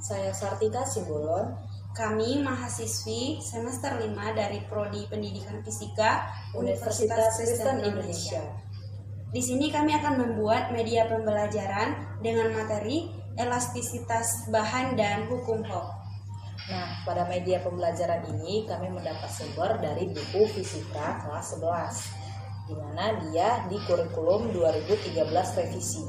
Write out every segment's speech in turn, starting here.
Saya Sartika Simbolon. Kami mahasiswi semester 5 dari Prodi Pendidikan Fisika Universitas Kristen Indonesia. Di sini kami akan membuat media pembelajaran dengan materi elastisitas bahan dan hukum Hooke. Nah, pada media pembelajaran ini kami mendapat sumber dari buku Fisika kelas 11, di mana dia di kurikulum 2013 revisi.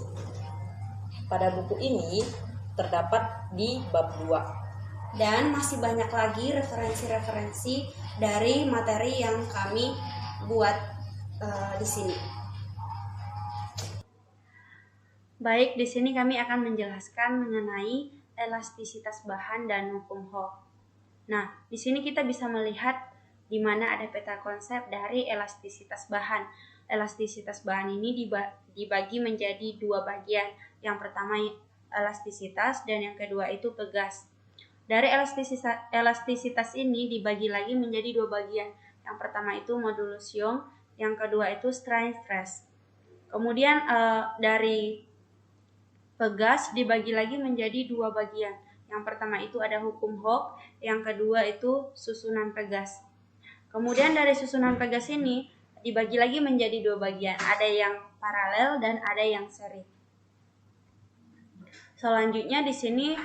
Pada buku ini terdapat di bab 2. Dan masih banyak lagi referensi-referensi dari materi yang kami buat di sini. Baik, di sini kami akan menjelaskan mengenai elastisitas bahan dan hukum Hooke. Nah, di sini kita bisa melihat di mana ada peta konsep dari elastisitas bahan. Elastisitas bahan ini dibagi menjadi dua bagian. Yang pertama elastisitas dan yang kedua itu pegas. Dari elastisitas ini dibagi lagi menjadi dua bagian. Yang pertama itu modulus Young, yang kedua itu strain stress. Kemudian dari pegas dibagi lagi menjadi dua bagian. Yang pertama itu ada hukum Hooke, yang kedua itu susunan pegas. Kemudian dari susunan pegas ini dibagi lagi menjadi dua bagian. Ada yang paralel dan ada yang seri. Selanjutnya di sini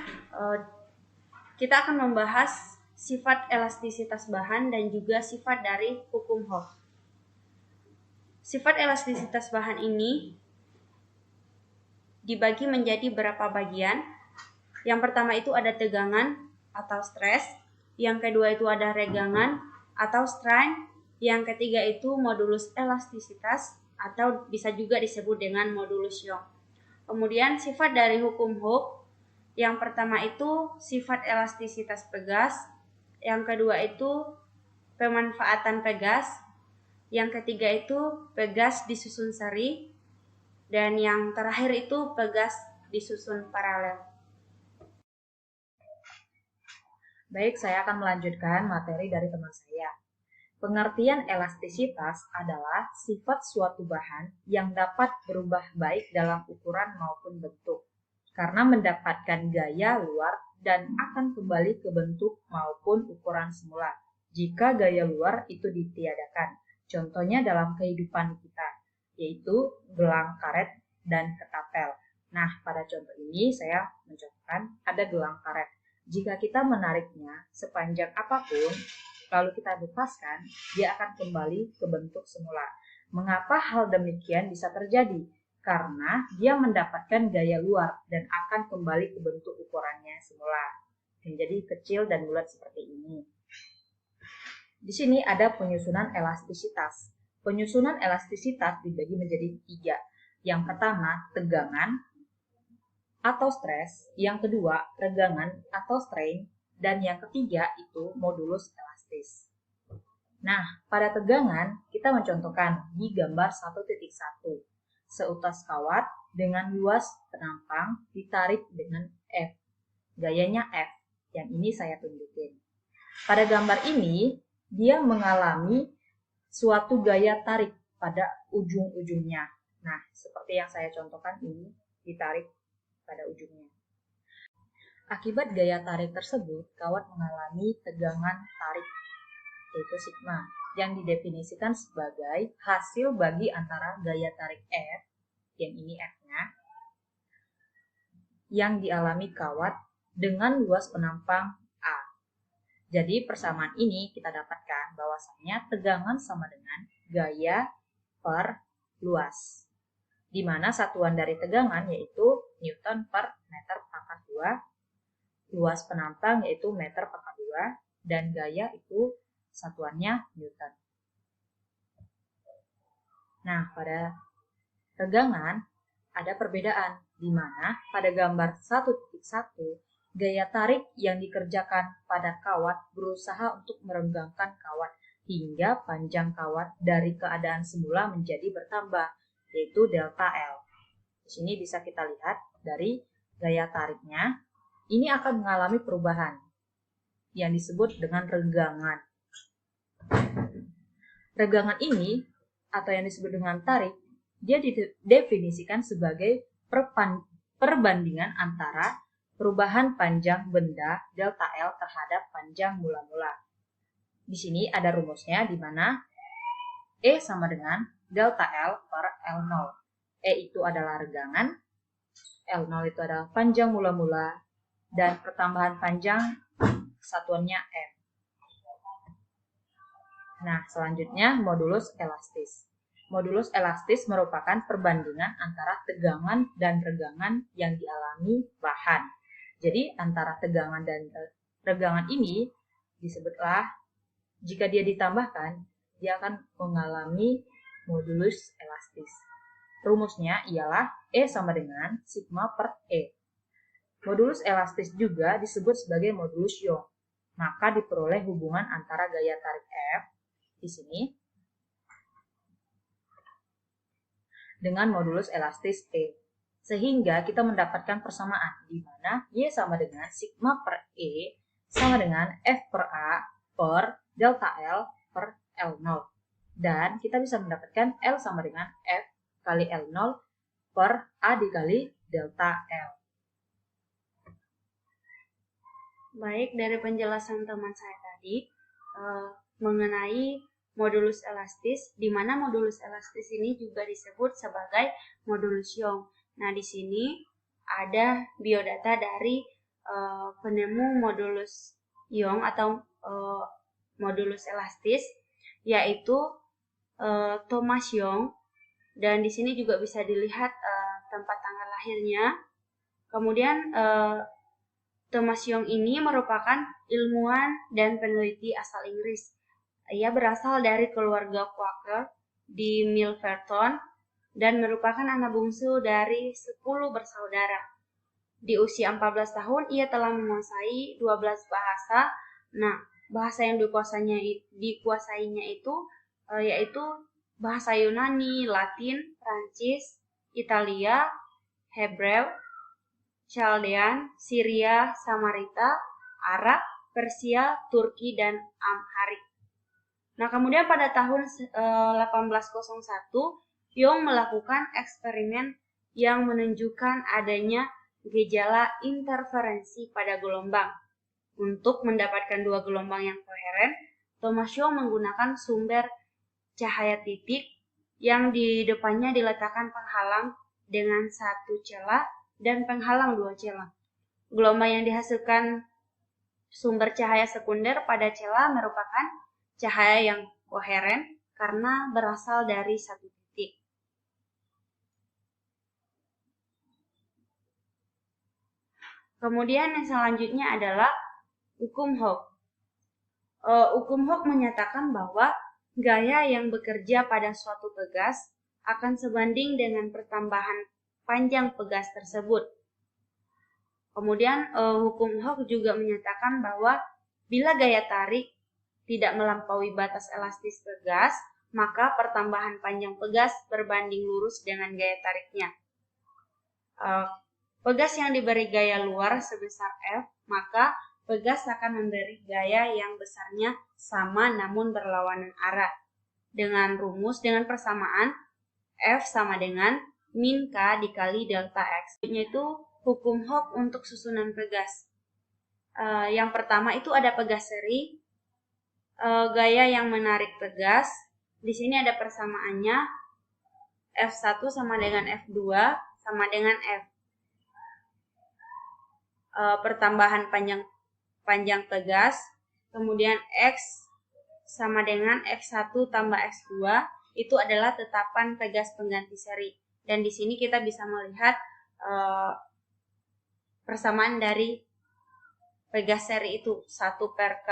kita akan membahas sifat elastisitas bahan dan juga sifat dari hukum Hooke. Sifat elastisitas bahan ini dibagi menjadi beberapa bagian. Yang pertama itu ada tegangan atau stres, yang kedua itu ada regangan atau strain, yang ketiga itu modulus elastisitas atau bisa juga disebut dengan modulus Young. Kemudian sifat dari hukum Hooke, yang pertama itu sifat elastisitas pegas, yang kedua itu pemanfaatan pegas, yang ketiga itu pegas disusun seri, dan yang terakhir itu pegas disusun paralel. Baik, saya akan melanjutkan materi dari teman saya. Pengertian elastisitas adalah sifat suatu bahan yang dapat berubah baik dalam ukuran maupun bentuk, karena mendapatkan gaya luar dan akan kembali ke bentuk maupun ukuran semula jika gaya luar itu ditiadakan. Contohnya dalam kehidupan kita, yaitu gelang karet dan ketapel. Nah, pada contoh ini saya mencontohkan ada gelang karet. Jika kita menariknya sepanjang apapun, lalu kita lepaskan, dia akan kembali ke bentuk semula. Mengapa hal demikian bisa terjadi? Karena dia mendapatkan gaya luar dan akan kembali ke bentuk ukurannya semula. Menjadi kecil dan bulat seperti ini. Di sini ada penyusunan elastisitas. Penyusunan elastisitas dibagi menjadi 3. Yang pertama, tegangan atau stres. Yang kedua, regangan atau strain. Dan yang ketiga itu modulus elastis. Nah, pada tegangan kita mencontohkan di gambar 1.1. Seutas kawat dengan luas penampang ditarik dengan F. Gayanya F. Yang ini saya tunjukin. Pada gambar ini, dia mengalami suatu gaya tarik pada ujung-ujungnya. Nah, seperti yang saya contohkan ini, ditarik pada ujungnya. Akibat gaya tarik tersebut, kawat mengalami tegangan tarik, yaitu sigma, yang didefinisikan sebagai hasil bagi antara gaya tarik F, yang ini F-nya, yang dialami kawat dengan luas penampang A. Jadi persamaan ini kita dapatkan bahwasanya tegangan sama dengan gaya per luas, di mana satuan dari tegangan yaitu Newton per meter pangkat 2, luas penampang yaitu meter pangkat 2, dan gaya itu satuannya Newton. Nah, pada tegangan ada perbedaan, di mana pada gambar 1.1 gaya tarik yang dikerjakan pada kawat berusaha untuk merenggangkan kawat hingga panjang kawat dari keadaan semula menjadi bertambah, yaitu delta L. Di sini bisa kita lihat dari gaya tariknya, ini akan mengalami perubahan yang disebut dengan regangan. Regangan ini atau yang disebut dengan tarik, dia didefinisikan sebagai perbandingan antara perubahan panjang benda delta L terhadap panjang mula-mula. Di sini ada rumusnya di mana E sama dengan delta L per L0. E itu adalah regangan, L0 itu adalah panjang mula-mula, dan pertambahan panjang satuannya M. Nah, selanjutnya modulus elastis. Modulus elastis merupakan perbandingan antara tegangan dan regangan yang dialami bahan. Jadi, antara tegangan dan regangan ini disebutlah, jika dia ditambahkan, dia akan mengalami modulus elastis. Rumusnya ialah E sama dengan sigma per E. Modulus elastis juga disebut sebagai modulus Young. Maka diperoleh hubungan antara gaya tarik F di sini dengan modulus elastis E. Sehingga kita mendapatkan persamaan di mana Y sama dengan sigma per E sama dengan F per A per delta L per L0. Dan kita bisa mendapatkan L sama dengan F kali L0 per A dikali delta L. Baik, dari penjelasan teman saya tadi mengenai modulus elastis, di mana modulus elastis ini juga disebut sebagai modulus Young. Nah, di sini ada biodata dari penemu modulus Young atau modulus elastis, yaitu Thomas Young, dan di sini juga bisa dilihat tempat tanggal lahirnya. Kemudian Thomas Young ini merupakan ilmuwan dan peneliti asal Inggris. Ia berasal dari keluarga Quaker di Milverton dan merupakan anak bungsu dari 10 bersaudara. Di usia 14 tahun, ia telah menguasai 12 bahasa. Nah, bahasa yang dikuasainya itu yaitu bahasa Yunani, Latin, Prancis, Italia, Hebreu, Chaldean, Syria, Samarita, Arab, Persia, Turki, dan Amharic. Nah, kemudian pada tahun 1801, Young melakukan eksperimen yang menunjukkan adanya gejala interferensi pada gelombang. Untuk mendapatkan dua gelombang yang koheren, Thomas Young menggunakan sumber cahaya titik yang di depannya diletakkan penghalang dengan satu celah dan penghalang dua celah. Gelombang yang dihasilkan sumber cahaya sekunder pada celah merupakan cahaya yang koheren karena berasal dari satu titik. Kemudian yang selanjutnya adalah hukum Hooke. Hukum Hooke menyatakan bahwa gaya yang bekerja pada suatu pegas akan sebanding dengan pertambahan panjang pegas tersebut. Kemudian hukum Hooke juga menyatakan bahwa bila gaya tarik tidak melampaui batas elastis pegas, maka pertambahan panjang pegas berbanding lurus dengan gaya tariknya. Pegas yang diberi gaya luar sebesar F, maka pegas akan memberi gaya yang besarnya sama namun berlawanan arah. Dengan persamaan F sama dengan min K dikali delta X. Yaitu hukum Hooke untuk susunan pegas. Yang pertama itu ada pegas seri, gaya yang menarik pegas. Di sini ada persamaannya F1 sama dengan F2 sama dengan F. Pertambahan panjang pegas, kemudian X sama dengan X1 tambah X2, itu adalah tetapan pegas pengganti seri. Dan di sini kita bisa melihat persamaan dari pegas seri itu 1 per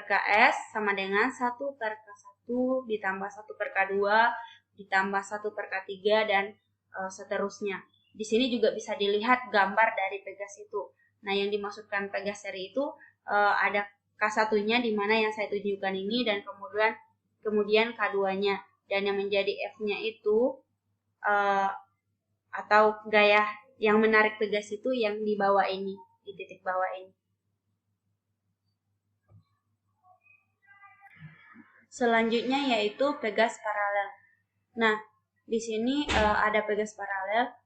KS sama dengan 1 per K1 ditambah 1 per K2 ditambah 1 per K3 dan seterusnya. Di sini juga bisa dilihat gambar dari pegas itu. Nah, yang dimaksudkan pegas seri itu ada K1-nya di mana yang saya tunjukkan ini dan kemudian K2-nya, dan yang menjadi F-nya itu atau gaya yang menarik pegas itu yang di bawah ini, di titik bawah ini. Selanjutnya yaitu pegas paralel. Nah, di sini ada pegas paralel.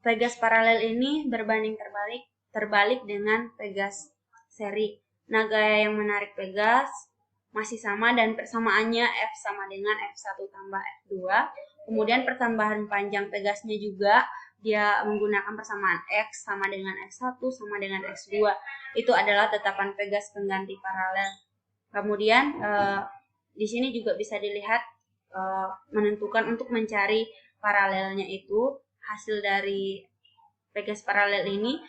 Pegas paralel ini berbanding terbalik dengan Pegas seri. Nah, gaya yang menarik Pegas masih sama dan persamaannya F sama dengan F1 tambah F2. Kemudian pertambahan panjang Pegasnya juga dia menggunakan persamaan X sama dengan X1 sama dengan X2. Itu adalah tetapan Pegas pengganti paralel. Kemudian di sini juga bisa dilihat menentukan untuk mencari paralelnya itu hasil dari Pegas paralel ini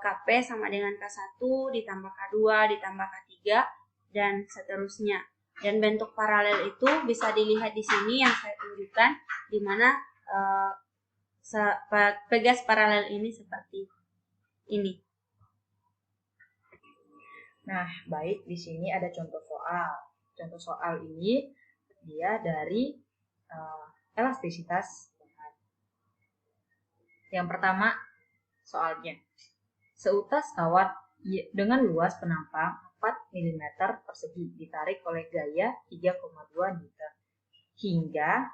KP sama dengan K1 ditambah K2 ditambah K3 dan seterusnya. Dan bentuk paralel itu bisa dilihat di sini yang saya tunjukkan, di mana Pegas paralel ini seperti ini. Nah, baik, di sini ada contoh soal. Contoh soal ini dia dari elastisitas bahan. Yang pertama, soalnya. Seutas kawat dengan luas penampang 4 mm persegi ditarik oleh gaya 3,2 Newton hingga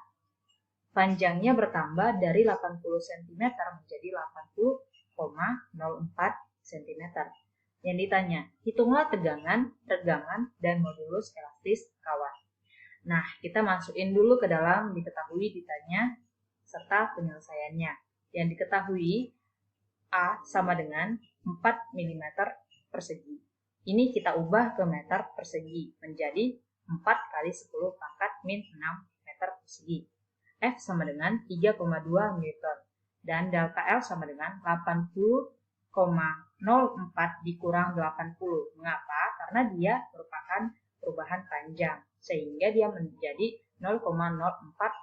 panjangnya bertambah dari 80 cm menjadi 80,04 cm. Yang ditanya, hitunglah tegangan, regangan, dan modulus elastis kawat. Nah, kita masukin dulu ke dalam diketahui, ditanya, serta penyelesaiannya. Yang diketahui, A sama dengan 4 mm persegi. Ini kita ubah ke meter persegi menjadi 4 kali 10 pangkat min 6 meter persegi. F sama dengan 3,2 Newton. Dan delta L sama dengan 80,04 dikurang 80. Mengapa? Karena dia merupakan perubahan panjang. Sehingga dia menjadi 0,04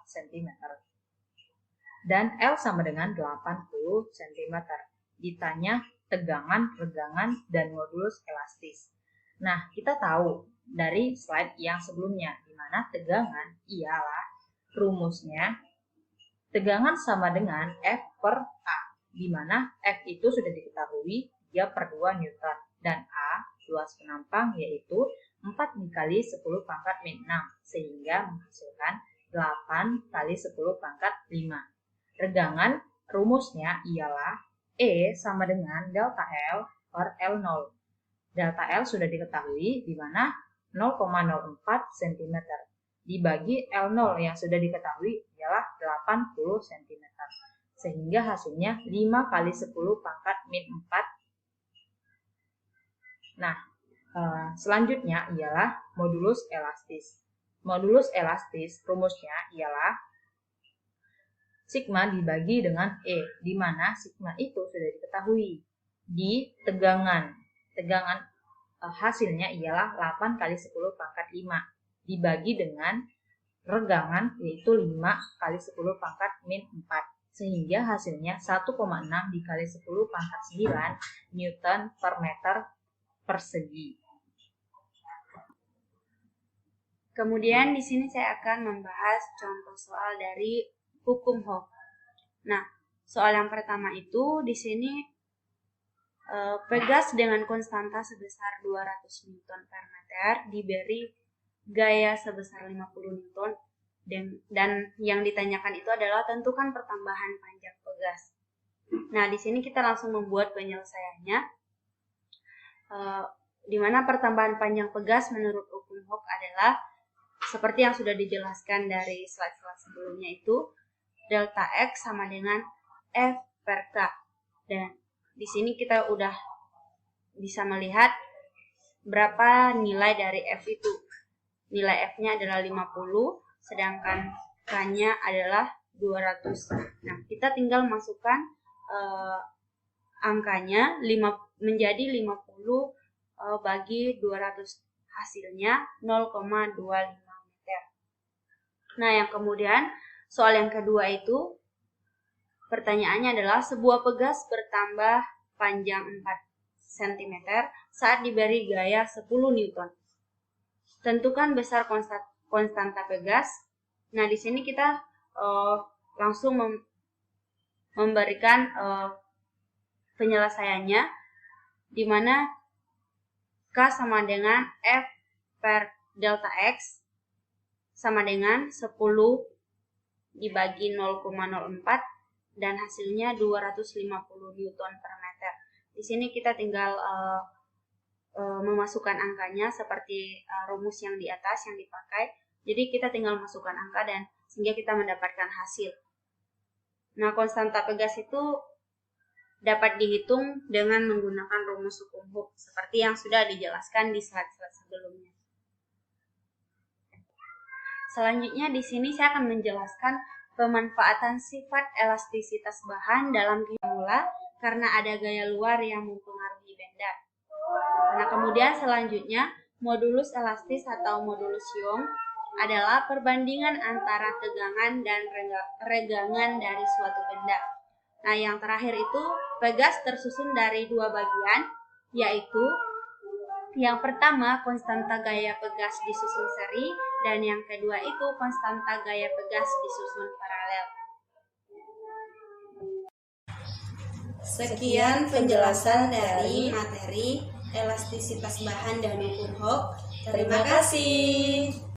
cm. Dan L sama dengan 80 cm. Ditanya tegangan, regangan, dan modulus elastis. Nah, kita tahu dari slide yang sebelumnya, di mana tegangan ialah rumusnya tegangan sama dengan F per A, di mana F itu sudah diketahui 3/2 Newton, dan A, luas penampang, yaitu 4 dikali 10 pangkat min 6, sehingga menghasilkan 8 kali 10 pangkat 5. Regangan, rumusnya ialah E sama dengan delta L per L0. Delta L sudah diketahui di mana 0,04 cm. Dibagi L0 yang sudah diketahui ialah 80 cm. Sehingga hasilnya 5 kali 10 pangkat min 4. Nah, selanjutnya ialah modulus elastis. Modulus elastis rumusnya ialah sigma dibagi dengan E, di mana sigma itu sudah diketahui di tegangan. Tegangan hasilnya ialah 8 kali 10 pangkat 5 dibagi dengan regangan, yaitu 5 kali 10 pangkat min 4. Sehingga hasilnya 1,6 dikali 10 pangkat 9 Newton per meter persegi. Kemudian di sini saya akan membahas contoh soal dari hukum Hooke. Nah, soal yang pertama itu di sini Pegas dengan konstanta sebesar 200 Newton per meter diberi gaya sebesar 50 Newton dan yang ditanyakan itu adalah tentukan pertambahan panjang Pegas. Nah, di sini kita langsung membuat penyelesaiannya, di mana pertambahan panjang Pegas menurut hukum Hooke adalah seperti yang sudah dijelaskan dari slide-slide sebelumnya itu, delta X sama dengan F per K. Dan di sini kita udah bisa melihat berapa nilai dari F itu. Nilai F-nya adalah 50, sedangkan K-nya adalah 200. Nah, kita tinggal masukkan angkanya menjadi 50 bagi 200. Hasilnya 0,25 meter. Nah, yang kemudian soal yang kedua itu pertanyaannya adalah sebuah Pegas bertambah panjang 4 cm saat diberi gaya 10 Newton. Tentukan besar konstanta Pegas. Nah, di sini kita langsung memberikan penyelesaiannya, di mana K sama dengan F per delta X sama dengan 10 dibagi 0,04 dan hasilnya 250 Newton per meter. Di sini kita tinggal memasukkan angkanya seperti rumus yang di atas yang dipakai. Jadi kita tinggal masukkan angka dan sehingga kita mendapatkan hasil. Nah, konstanta pegas itu dapat dihitung dengan menggunakan rumus hukum Hooke seperti yang sudah dijelaskan di slide-slide sebelumnya. Selanjutnya di sini saya akan menjelaskan pemanfaatan sifat elastisitas bahan dalam formula karena ada gaya luar yang mempengaruhi benda. Nah, kemudian selanjutnya modulus elastis atau modulus Young adalah perbandingan antara tegangan dan regangan dari suatu benda. Nah, yang terakhir itu pegas tersusun dari dua bagian, yaitu yang pertama konstanta gaya pegas disusun seri dan yang kedua itu konstanta gaya pegas disusun paralel. Sekian penjelasan dari materi elastisitas bahan dan hukum Hooke. Terima kasih.